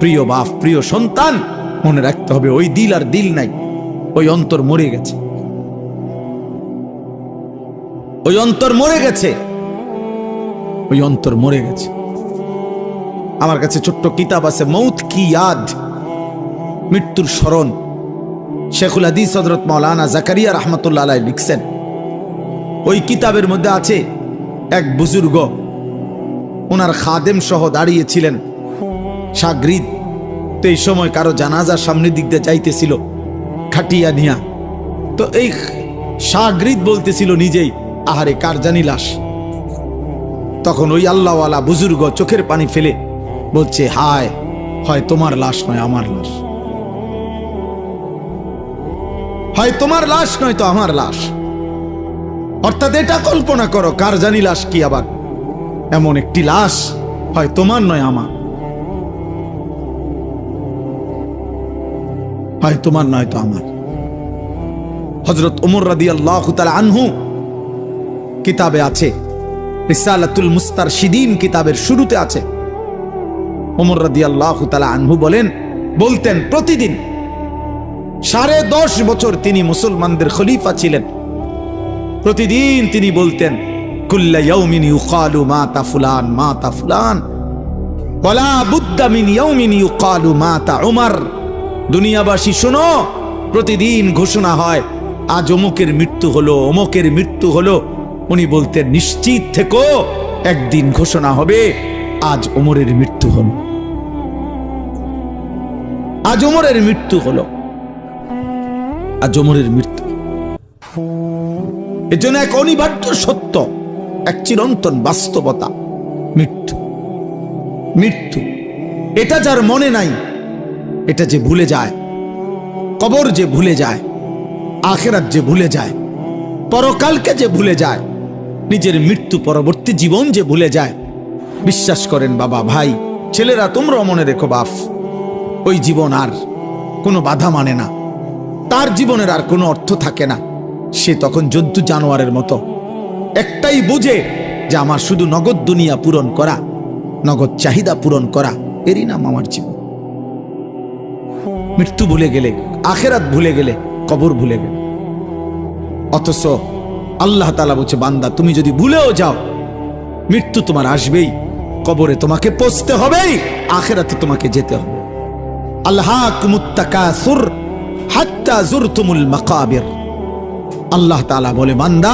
প্রিয় বাপ, প্রিয় সন্তান, মনে রাখতে হবে ওই দিল আর দিল নাই, ওই অন্তর মরে গেছে, ওই অন্তর মরে গেছে, ওই অন্তর মরে গেছে। আমার কাছে ছোট্ট কিতাব আছে, মৌত কি ইয়াদ, মৃত্যুর স্মরণ। শেখুল হাদিস হযরত মাওলানা জাকারিয়া রাহমাতুল্লাহ আলাইহি লিখছেন। ওই কিতাবের মধ্যে আছে এক বুজুর্গ, ওনার খাদেম সহ দাঁড়িয়েছিলেন শাগরিদ। তো এই সময় কারো জানাজার সামনের দিক দিয়ে যাইতেছিল খাটিয়া নিয়া। তো এই শাগরিদ বলতেছিল নিজেই, আহারে কার জানি লাশ। তখন ওই আল্লাহওয়ালা বুজুর্গ চোখের পানি ফেলে বলছে, হায়, হয় তোমার লাশ নয় আমার লাশ, হয় তোমার লাশ নয় তো আমার লাশ। অর্থাৎ এটা কল্পনা করো, কার জানি লাশ কি আবার, এমন একটি লাশ হয় তোমার নয় আমার, হয় তোমার নয় তো আমার। হযরত ওমর রাদিয়াল্লাহু তাআলা আনহু কিতাবে আছে, রিসালাতুল মুস্তারশিদিন কিতাবের শুরুতে আছে, ওমর রাদিয়াল্লাহু তাআলা আনহু বলতেন প্রতিদিন 10.5 বছর তিনি মুসলমানদের খলিফা ছিলেন। প্রতিদিন তিনি বলতেন, কুল্লা ইয়াউমিন ইউকালু মাতা ফুলান মাতা ফুলান ওয়ালা বুদ্দা মিন ইয়াউমিন ইউকালু মাতা উমর। দুনিয়াবাসী শোনো, প্রতিদিন ঘোষণা হয় আজ অমুকের মৃত্যু হলো, অমুকের মৃত্যু হলো। উনি বলতেন, নিশ্চিত থেকো, একদিন ঘোষণা হবে আজ ওমরের মৃত্যু হলো, আজ ওমরের মৃত্যু হলো, আজ ওমরের মৃত্যু। এর জন্য এক অনিবার্য সত্য, এক চিরন্তন বাস্তবতা, মৃত্যু। মৃত্যু এটা যার মনে নাই, এটা যে ভুলে যায়, কবর যে ভুলে যায়, আখিরাত যে ভুলে যায়, পরকালকে যে ভুলে যায়, নিজের মৃত্যু পরবর্তী জীবন যে ভুলে যায়, বিশ্বাস করেন বাবা, ভাই, ছেলেরা, তোমরাও মনে রেখো বাপ, ওই জীবন আর কোনো বাধা মানে না, তার জীবনের আর কোনো অর্থ থাকে না। সে তখন জন্তু জানোয়ারের মতো, একটাই বুঝে যে আমার শুধু নগদ দুনিয়া পূরণ করা, নগদ চাহিদা পূরণ করা, এরই নাম আমার জীবন। মৃত্যু ভুলে গেলে, আখিরাত ভুলে গেলে, কবর ভুলে গেলে। অথচ আল্লাহ তাআলা বলছে, বান্দা তুমি যদি ভুলেও যাও, মৃত্যু তোমার আসবেই, কবরে তোমাকে পৌঁছতে হবেই, আখিরাতে তোমাকে যেতে হবে। আলহাকুমুত তাকাসুর হাত্তা যুরতুমুল মাকাবির। আল্লাহ তাআলা বলে, বান্দা